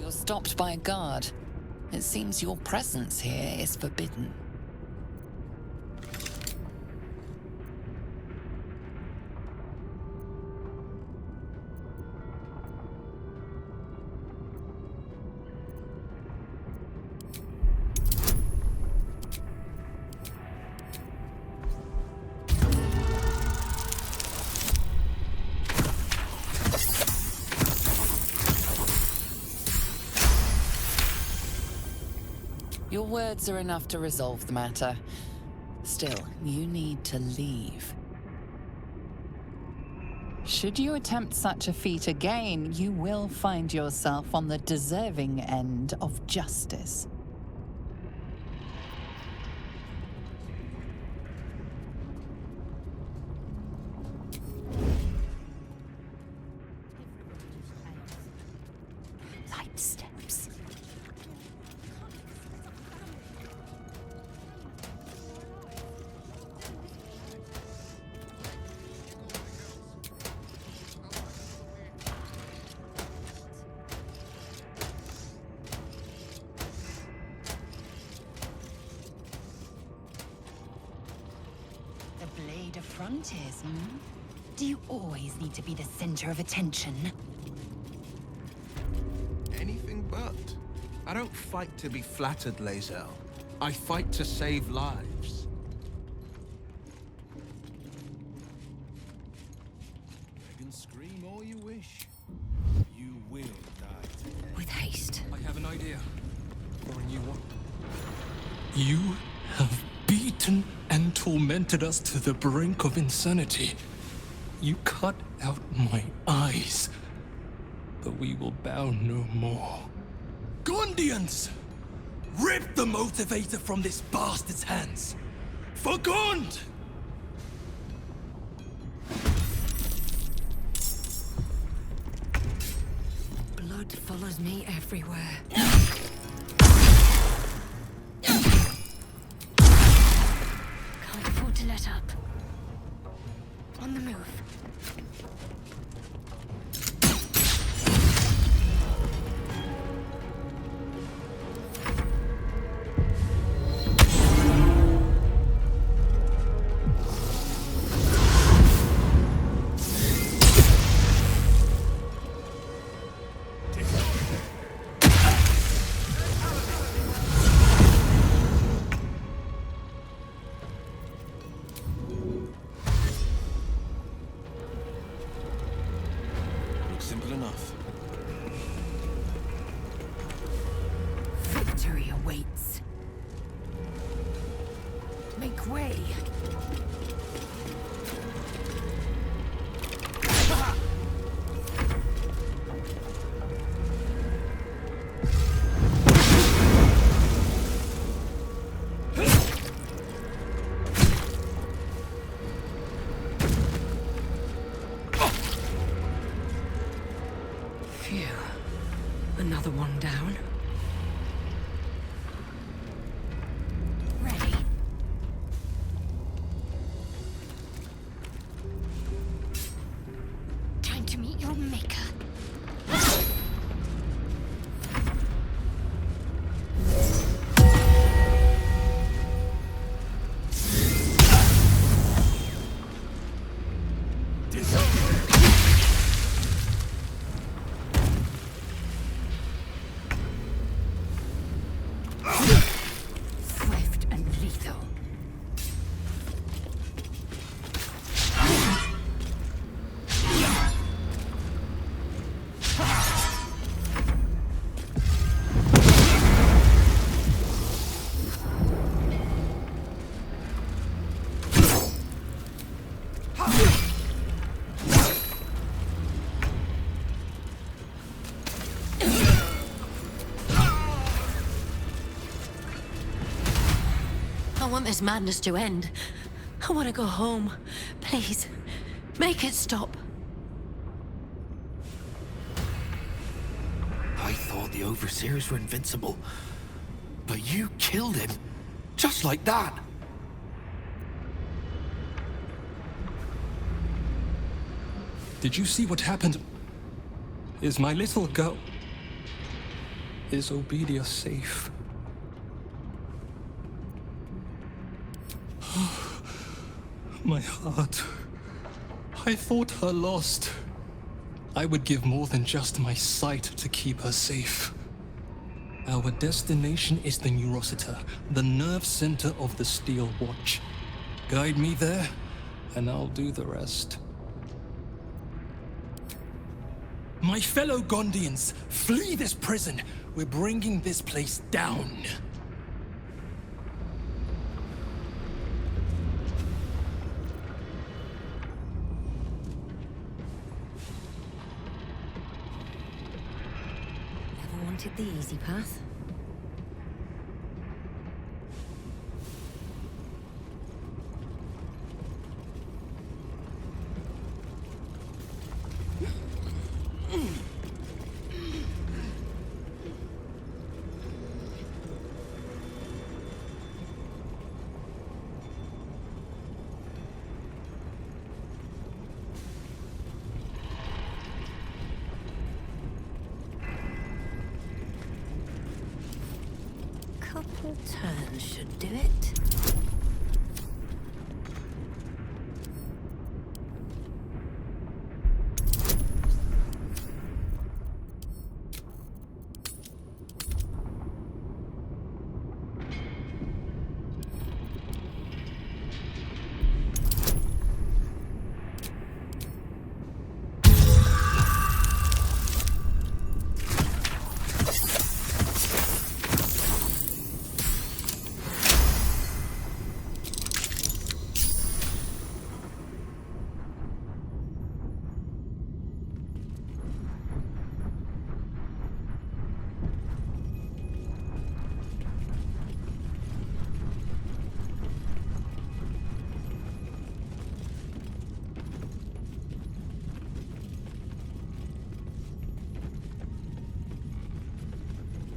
You're stopped by a guard. It seems your presence here is forbidden. Your words are enough to resolve the matter. Still, you need to leave. Should you attempt such a feat again, you will find yourself on the deserving end of justice. Light steps. The blade of frontiers, hmm? Do you always need to be the center of attention? Anything but. I don't fight to be flattered, Lae'zel. I fight to save lives. You can scream all you wish. You will die today. With haste. I have an idea. Or a new one. You have beaten and tormented us to the brink of insanity. You cut out my eyes, but we will bow no more. Gondians! Rip the motivator from this bastard's hands! For Gond! Blood follows me everywhere. Can't afford to let up. On the move. Simple enough. Victory awaits. Make way. Phew. Another one down. Ready. Time to meet your maker. Swift and lethal. I want this madness to end. I want to go home. Please, make it stop. I thought the Overseers were invincible, but you killed him, just like that. Did you see what happened? Is my little girl... Is Obedia safe? My heart. I thought her lost. I would give more than just my sight to keep her safe. Our destination is the Neurosita, the nerve center of the Steel Watch. Guide me there, and I'll do the rest. My fellow Gondians, flee this prison! We're bringing this place down! Never wanted the easy path. Couple turns should do it.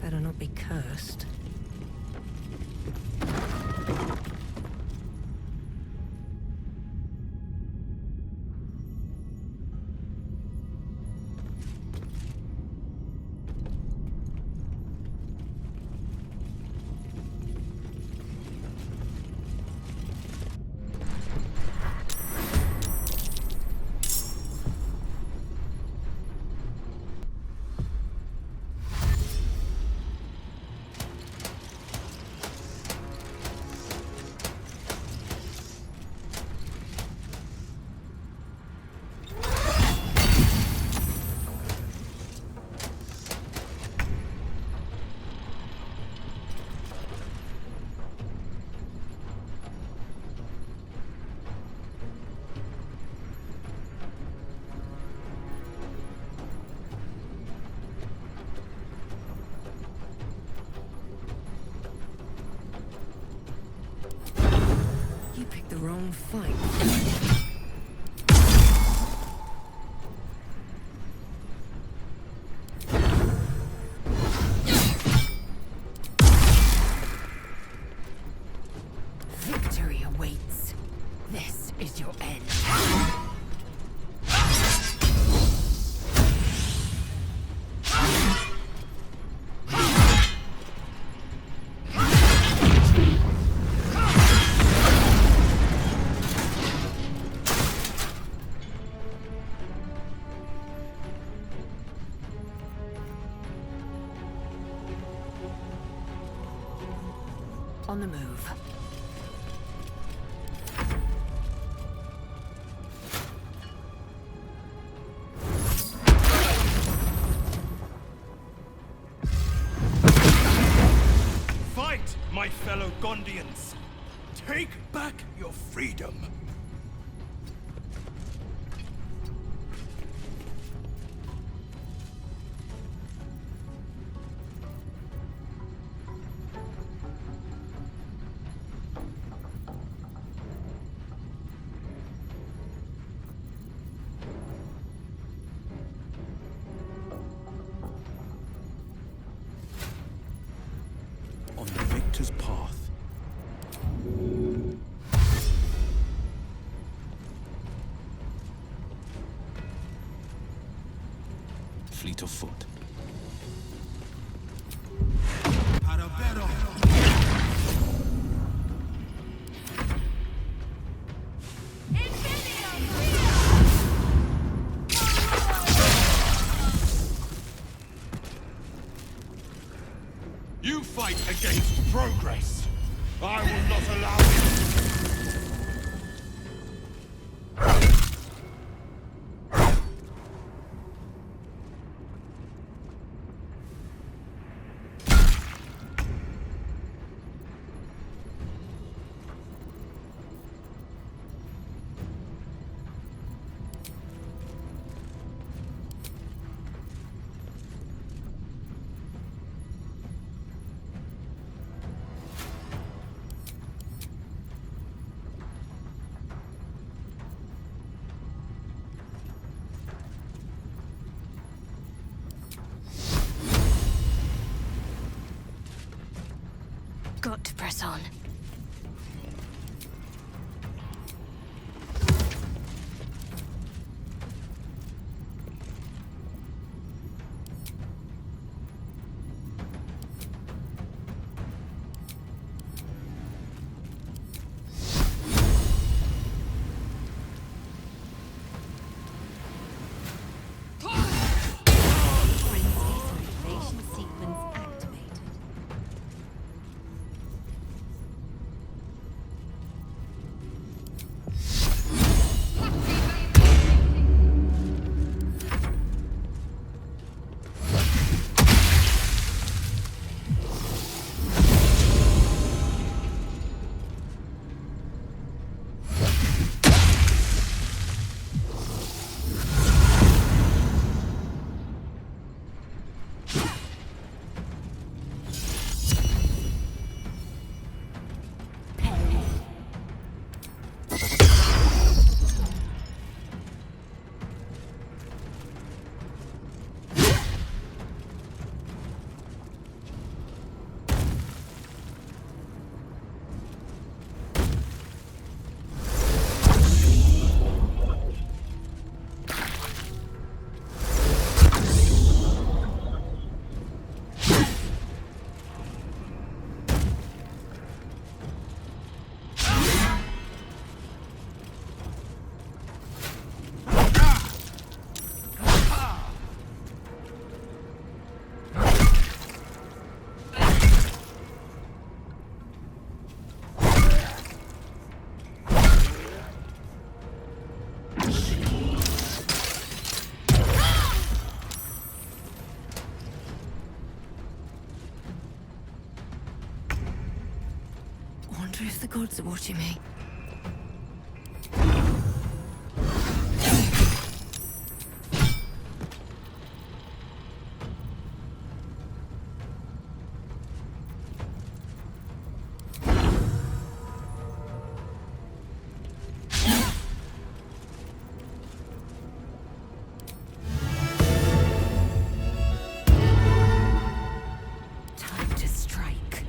Better not be cursed. You picked the wrong fight. Victory awaits. This is your end. On the move. Fight, my fellow Gondians! Take back your freedom! On the victor's path. Fleet of foot. You fight against progress. I will not allow it. Got to press on. Activation sequence activated. Wonder if the gods are watching me. Time to strike.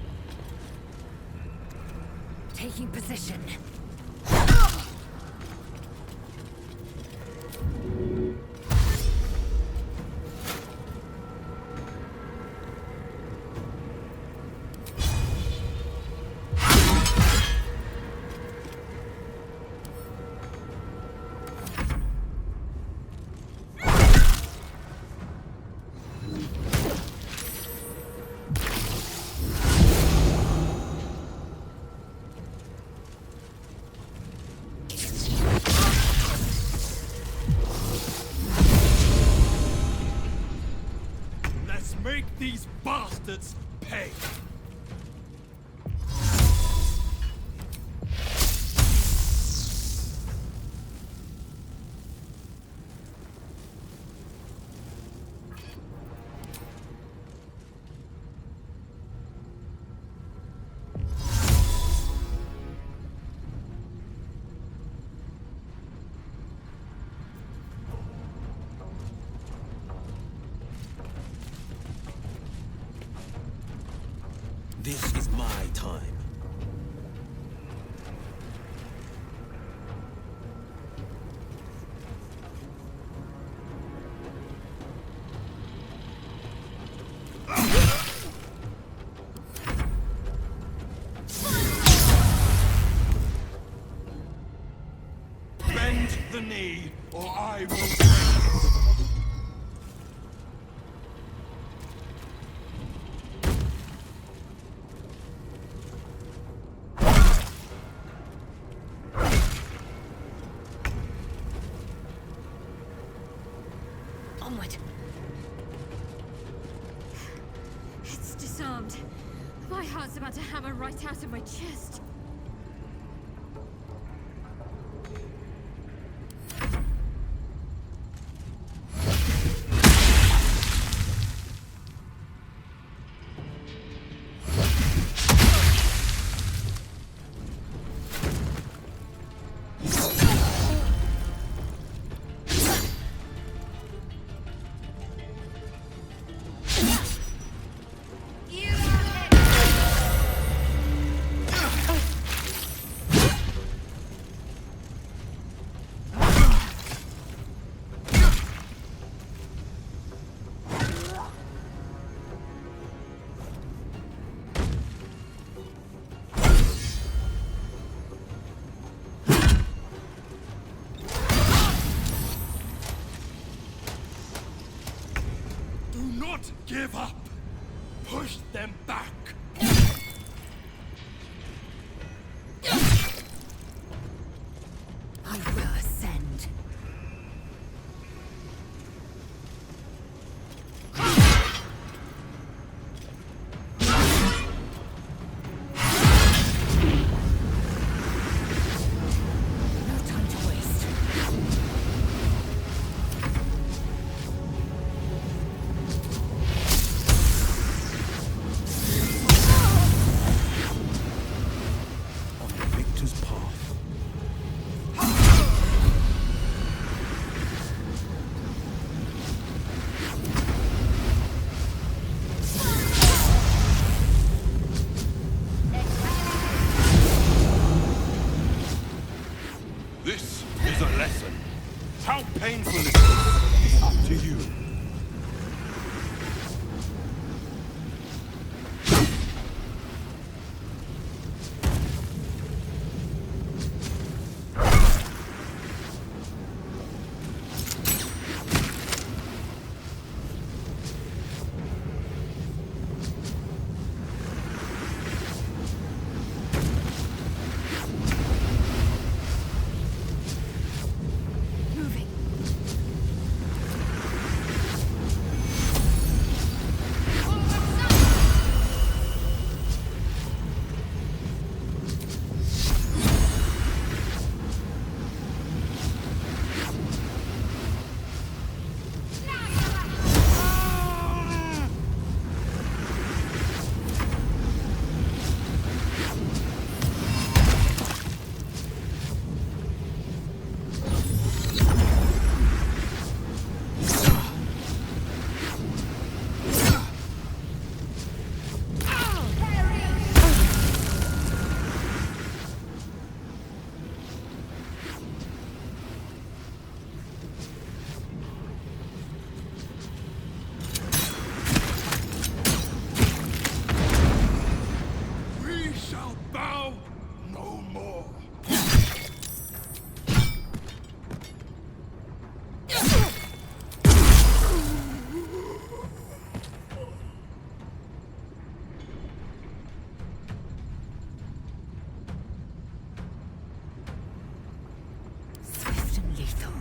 Taking position. Make these bastards pay! This is my time. Bend the knee, or I will break it. Onward. It's disarmed. My heart's about to hammer right out of my chest. Do not give up! Push them back! I will ascend. No time to waste. On the victor's path. This is a lesson. How painful is this? Up to you. Moving. We shall bow no more. Swift and lethal.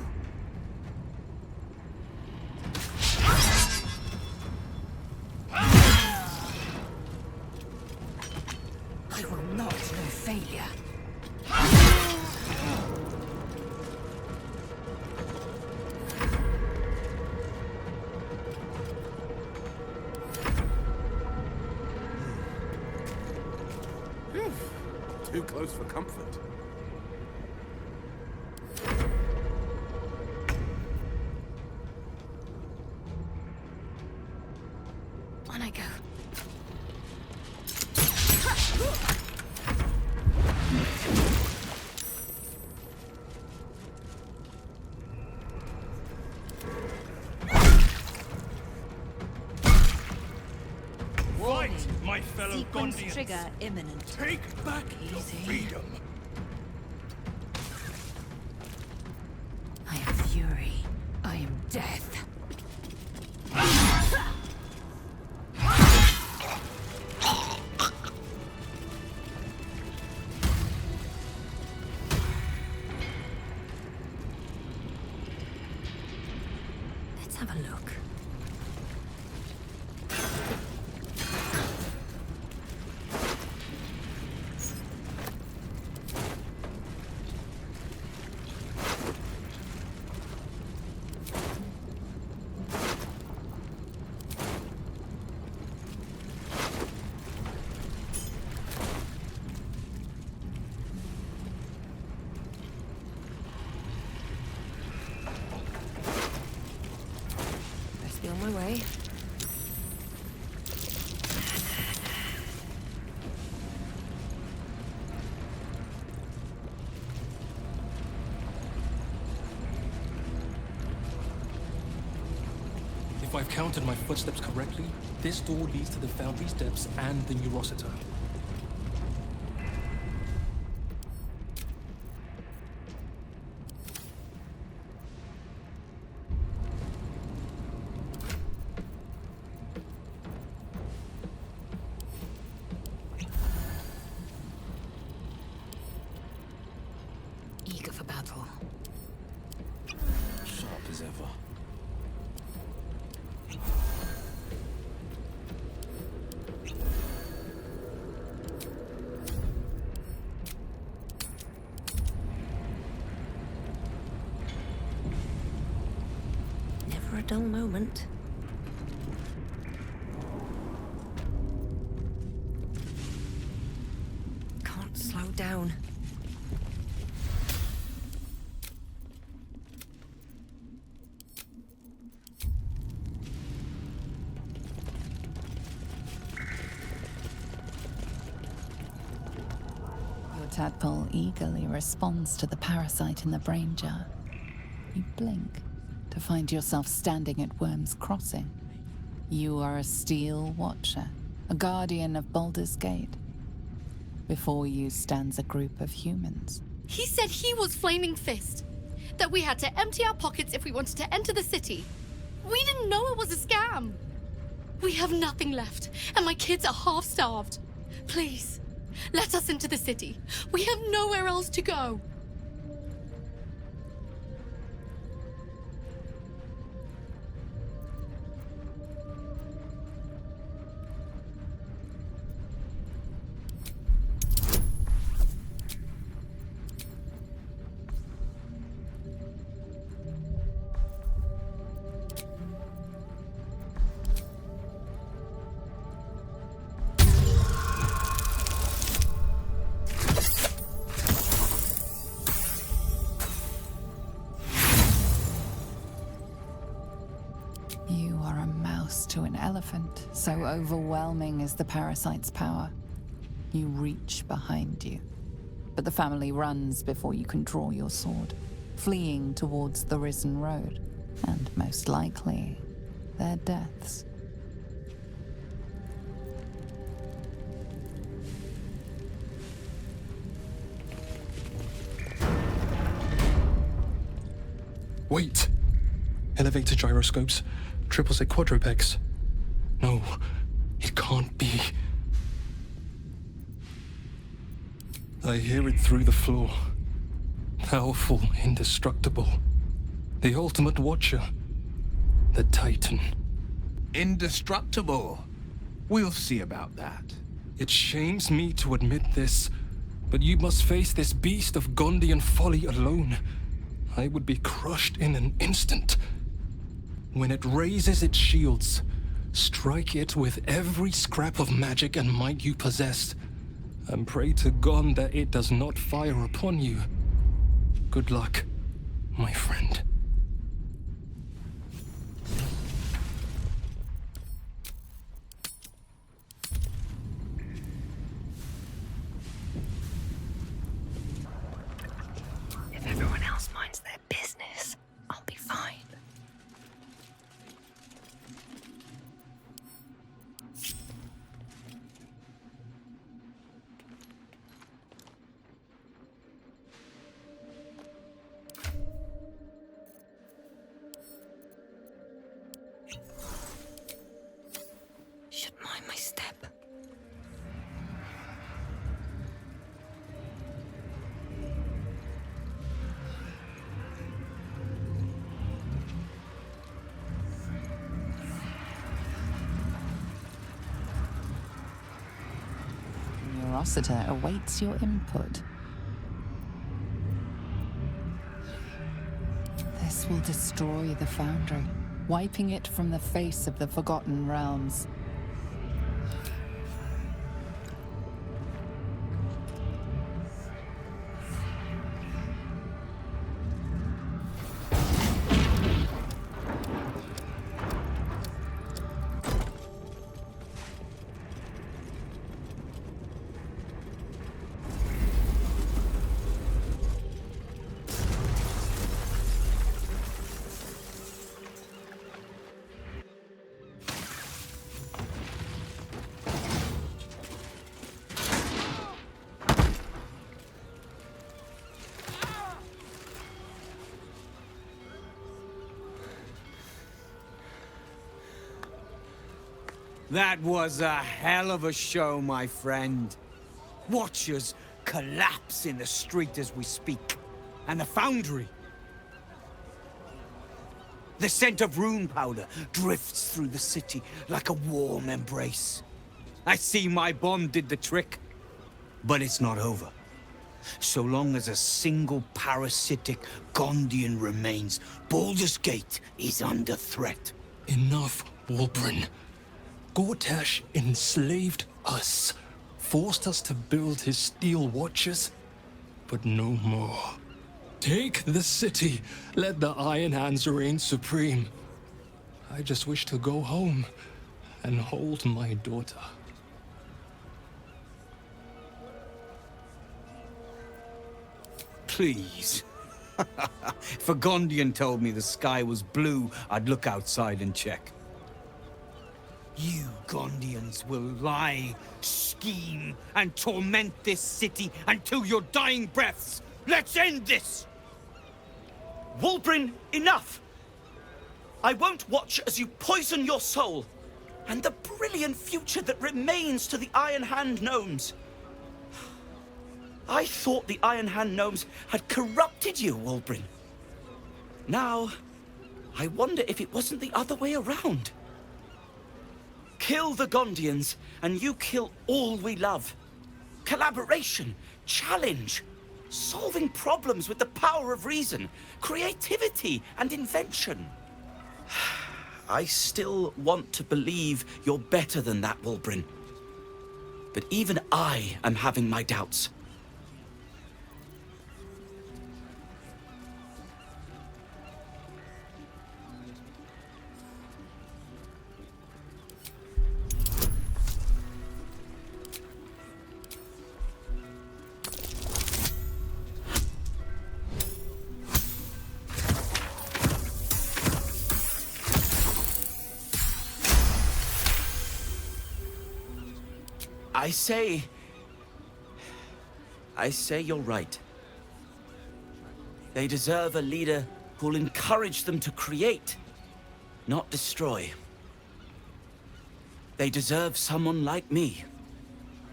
I will not know failure. Too close for comfort. On I go. Fight, my fellow Sequence Gondians! trigger imminent. Take back your Easy. freedom! have a look. Be on my way. If I've counted my footsteps correctly, this door leads to the Foundry's depths and the Neurosita. Eager for battle. Sharp as ever. Never a dull moment. Can't slow down. Your tadpole eagerly responds to the parasite in the brain jar. You blink to find yourself standing at Worm's Crossing. You are a steel watcher, a guardian of Baldur's Gate. Before you stands a group of humans. He said he was Flaming Fist. That we had to empty our pockets if we wanted to enter the city. We didn't know it was a scam. We have nothing left, and my kids are half-starved. Please, let us into the city. We have nowhere else to go. You are a mouse to an elephant, so overwhelming is the parasite's power. You reach behind you, but the family runs before you can draw your sword, fleeing towards the Risen Road, and most likely, their deaths. Wait! Elevator gyroscopes, triple set quadrupex. No, it can't be. I hear it through the floor. Powerful, indestructible. The ultimate watcher. The Titan. Indestructible. We'll see about that. It shames me to admit this, but you must face this beast of Gondian folly alone. I would be crushed in an instant. When it raises its shields, strike it with every scrap of magic and might you possess, and pray to God that it does not fire upon you. Good luck, my friend. If everyone else minds their business, I'll be fine. Should mind my step. Generositer awaits your input. This will destroy the Foundry, wiping it from the face of the Forgotten Realms. That was a hell of a show, my friend. Watchers collapse in the street as we speak. And the Foundry. The scent of rune powder drifts through the city like a warm embrace. I see my bomb did the trick. But it's not over. So long as a single parasitic Gondian remains, Baldur's Gate is under threat. Enough, Wulbren. Gortash enslaved us, forced us to build his steel watches, but no more. Take the city, let the Iron Hands reign supreme. I just wish to go home and hold my daughter. Please. If a Gondian told me the sky was blue, I'd look outside and check. You Gondians will lie, scheme, and torment this city until your dying breaths. Let's end this! Wulbren, enough! I won't watch as you poison your soul, and the brilliant future that remains to the Iron Hand gnomes. I thought the Iron Hand gnomes had corrupted you, Wulbren. Now, I wonder if it wasn't the other way around. Kill the Gondians, and you kill all we love. Collaboration, challenge, solving problems with the power of reason, creativity and invention. I still want to believe you're better than that, Wulbren. But even I am having my doubts. I say you're right. They deserve a leader who'll encourage them to create, not destroy. They deserve someone like me.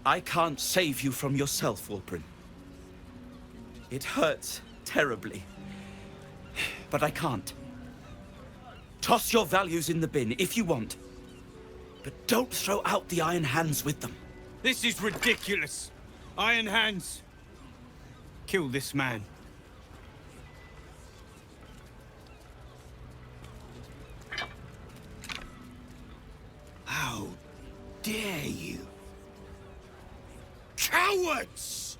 I can't save you from yourself, Wulbren. It hurts terribly, but I can't. Toss your values in the bin if you want, but don't throw out the Iron Hands with them. This is ridiculous. Iron Hands. Kill this man. How dare you? Cowards!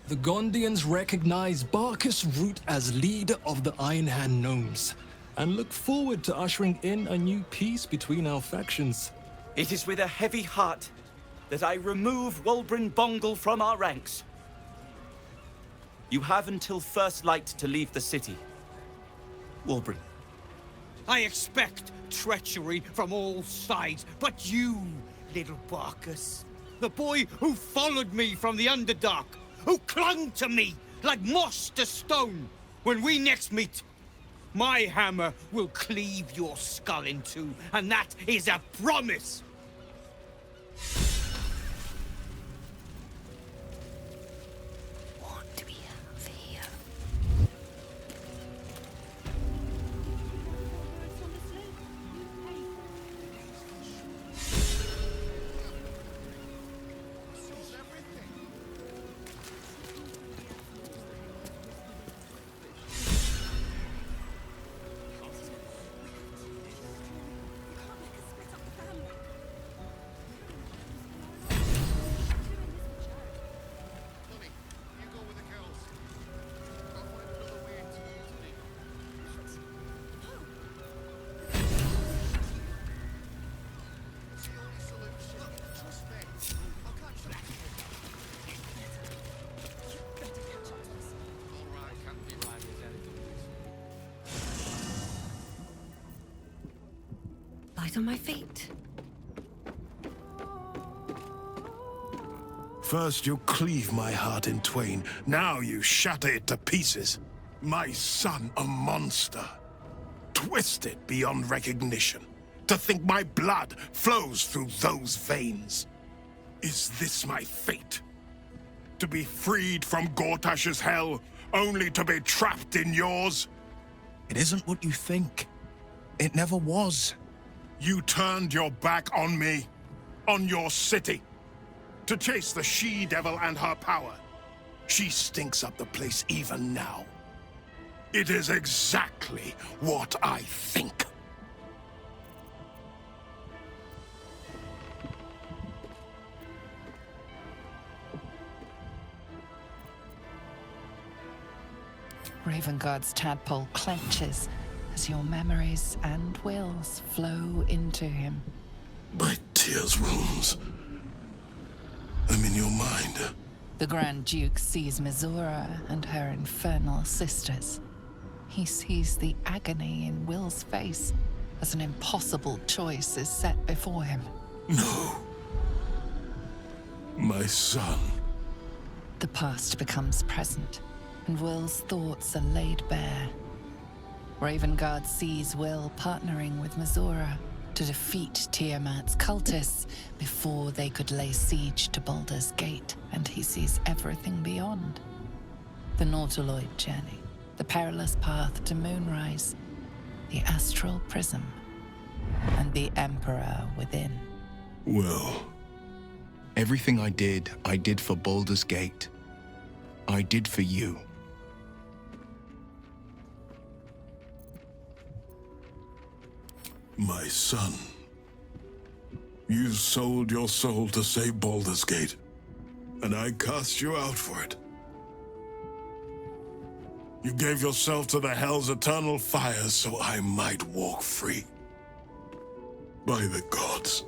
The Gondians recognize Barkus Root as leader of the Iron Hand gnomes, and look forward to ushering in a new peace between our factions. It is with a heavy heart that I remove Wulbren Bongal from our ranks. You have until first light to leave the city. Wulbren. I expect treachery from all sides, but you, little Barkus, the boy who followed me from the Underdark, who clung to me like moss to stone, when we next meet, my hammer will cleave your skull in two, and that is a promise! What do we have here? light on my feet. First you cleave my heart in twain, now you shatter it to pieces. My son a monster, twisted beyond recognition. To think my blood flows through those veins. Is this my fate? To be freed from Gortash's hell, only to be trapped in yours? It isn't what you think. It never was. You turned your back on me, on your city, to chase the she-devil and her power. She stinks up the place even now. It is exactly what I think. Ravenguard's tadpole clenches as your memories and wills flow into him. My tears wounds. I'm in your mind. The Grand Duke sees Mizora and her infernal sisters. He sees the agony in Will's face as an impossible choice is set before him. No. My son. The past becomes present, and Will's thoughts are laid bare. Ravenguard sees Will partnering with Mizora to defeat Tiamat's cultists before they could lay siege to Baldur's Gate, and he sees everything beyond. The Nautiloid journey, the perilous path to Moonrise, the astral prism, and the Emperor within. Well, Everything I did for Baldur's Gate. I did for you. my son. You sold your soul to save Baldur's Gate, and I cast you out for it. You gave yourself to the Hell's eternal fires so I might walk free. By the gods.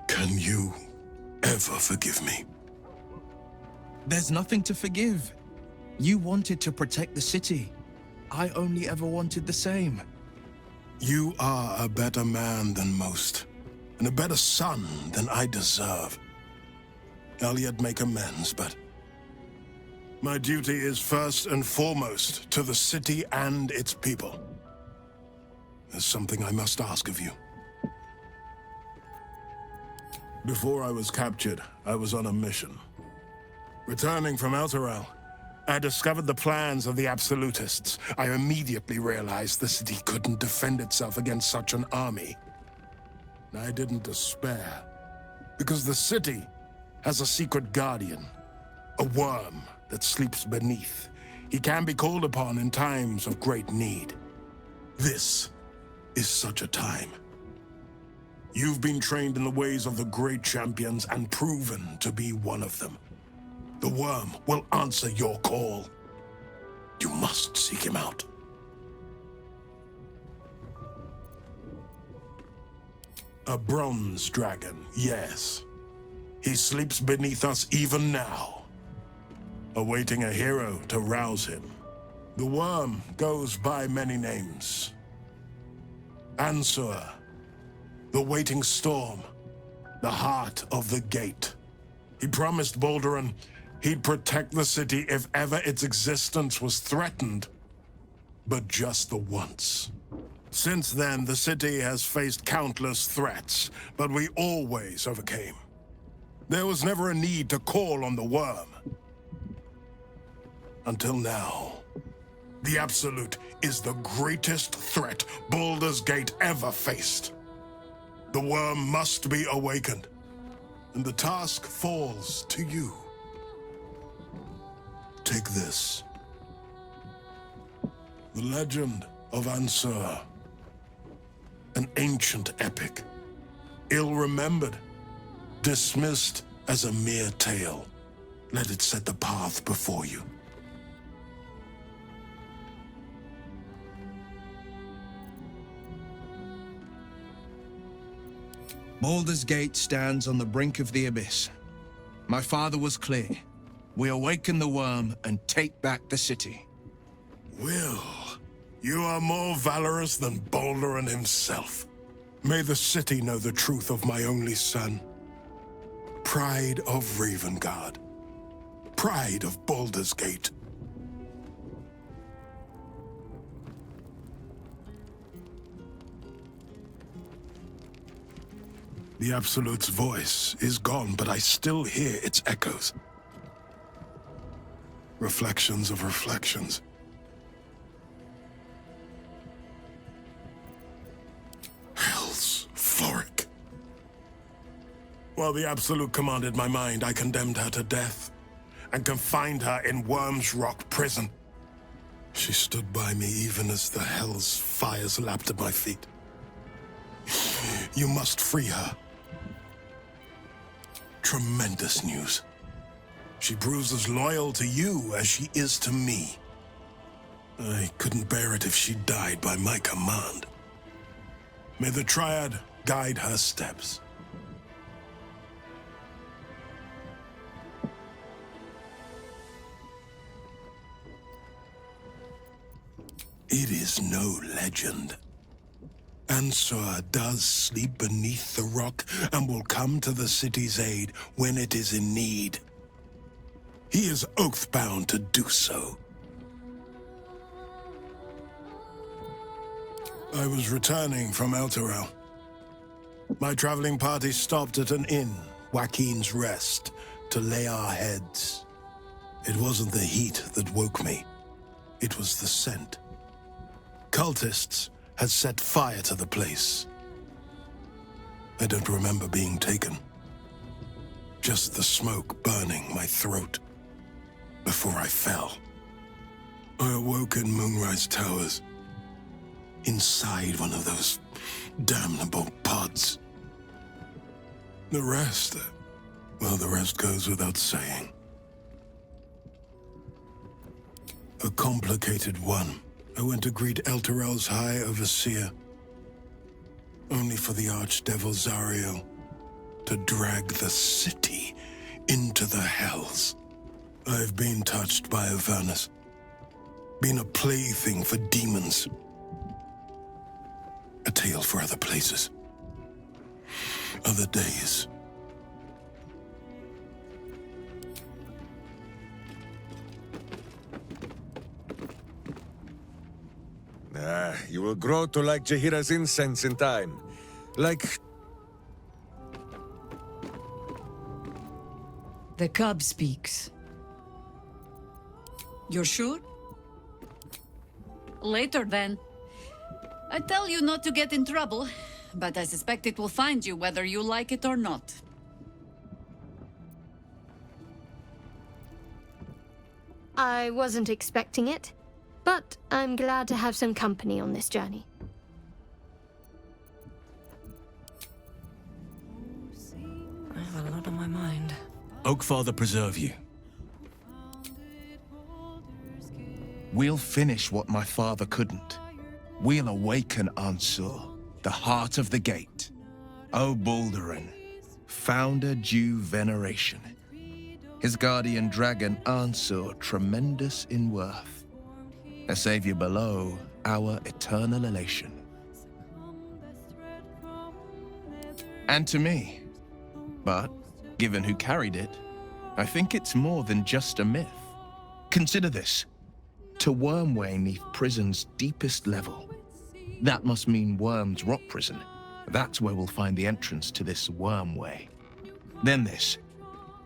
Can you ever forgive me? There's nothing to forgive. You wanted to protect the city. I only ever wanted the same. You are a better man than most, and a better son than I deserve. I'll yet make amends, but my duty is first and foremost to the city and its people. There's something I must ask of you. Before I was captured, I was on a mission. Returning from Elturel, I discovered the plans of the Absolutists. I immediately realized the city couldn't defend itself against such an army. I didn't despair, because the city has a secret guardian, a worm that sleeps beneath. He can be called upon in times of great need. This is such a time. You've been trained in the ways of the great champions and proven to be one of them. The worm will answer your call. You must seek him out. A bronze dragon, yes. He sleeps beneath us even now, awaiting a hero to rouse him. The worm goes by many names. Ansur, the waiting storm, the heart of the gate. He promised Baldur he'd protect the city if ever its existence was threatened, but just the once. Since then, the city has faced countless threats, but we always overcame. There was never a need to call on the worm. Until now. The Absolute is the greatest threat Baldur's Gate ever faced. The worm must be awakened, and the task falls to you. Take this. The legend of Ansur. An ancient epic. Ill-remembered. Dismissed as a mere tale. Let it set the path before you. Baldur's Gate stands on the brink of the abyss. My father was clear. We awaken the worm and take back the city. Will, You are more valorous than Baldur and himself. May the city know the truth of my only son. Pride of Ravengard. Pride of Baldur's Gate. The Absolute's voice is gone, but I still hear its echoes. Reflections of reflections. Hell's Floric. While the Absolute commanded my mind, I condemned her to death and confined her in Worm's Rock prison. She stood by me even as the Hell's fires lapped at my feet. You must free her. Tremendous news. She proves as loyal to you as she is to me. I couldn't bear it if she died by my command. May the Triad guide her steps. It is no legend. Ansur does sleep beneath the rock and will come to the city's aid when it is in need. He is oath-bound to do so. I was returning from Elturel. My traveling party stopped at an inn, Joaquin's Rest, to lay our heads. It wasn't the heat that woke me. It was the scent. Cultists had set fire to the place. I don't remember being taken. Just the smoke burning my throat before I fell. I awoke in Moonrise Towers, inside one of those damnable pods. The rest, well, the rest goes without saying. A complicated one. I went to greet Elturel's High Overseer, only for the Archdevil Zariel to drag the city into the Hells. I've been touched by Avernus, been a plaything for demons. A tale for other places, other days. You will grow to like Jahira's incense in time. Like... The cub speaks. You're sure? Later, then. I tell you not to get in trouble, but I suspect it will find you whether you like it or not. I wasn't expecting it, but I'm glad to have some company on this journey. I have a lot on my mind. Oakfather preserve you. We'll finish what my father couldn't. We'll awaken Ansur, the heart of the gate. O Baldurin, founder due veneration. His guardian dragon Ansur, tremendous in worth. A savior below, our eternal elation. And to me. But, given who carried it, I think it's more than just a myth. Consider this. To Wormway 'neath prison's deepest level. That must mean Worm's Rock Prison. That's where we'll find the entrance to this Wormway. Then this.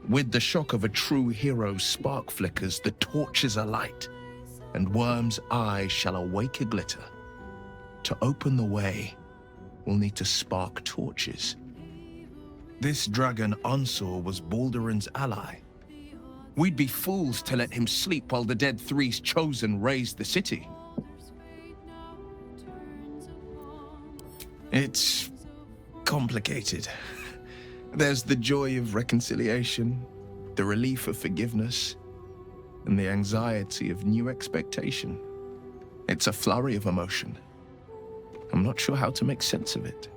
With the shock of a true hero's spark flickers, the torches alight, and Worm's eyes shall awake a glitter. To open the way, we'll need to spark torches. This dragon Ansur was Baldurin's ally. We'd be fools to let him sleep while the Dead Three's chosen raised the city. It's complicated. There's the joy of reconciliation, the relief of forgiveness, and the anxiety of new expectation. It's a flurry of emotion. I'm not sure how to make sense of it.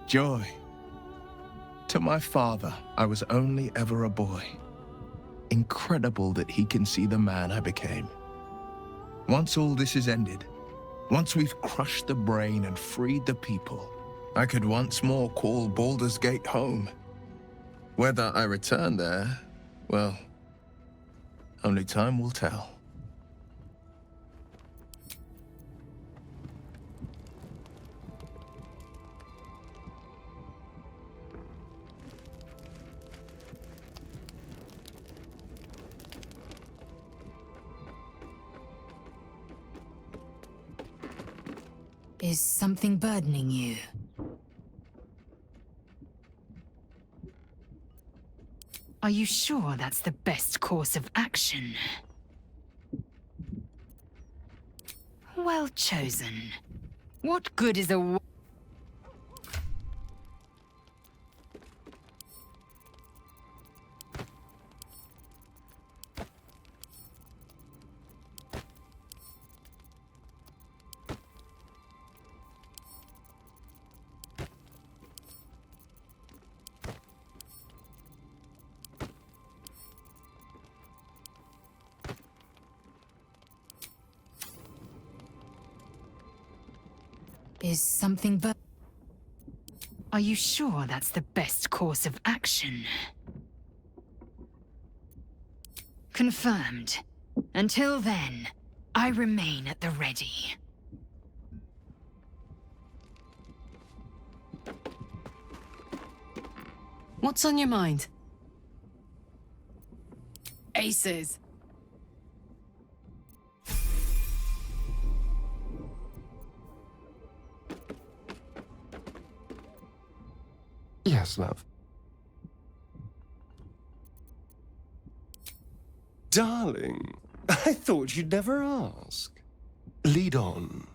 Joy. To my father, I was only ever a boy. Incredible that he can see the man I became. Once all this is ended, once we've crushed the brain and freed the people, I could once more call Baldur's Gate home. Whether I return there, well, only time will tell. Is something burdening you? Are you sure that's the best course of action? Well chosen. What good is a... Is something but... Are you sure that's the best course of action? Confirmed. Until then, I remain at the ready. What's on your mind? Aces. Yes, love. Darling, I thought you'd never ask. Lead on.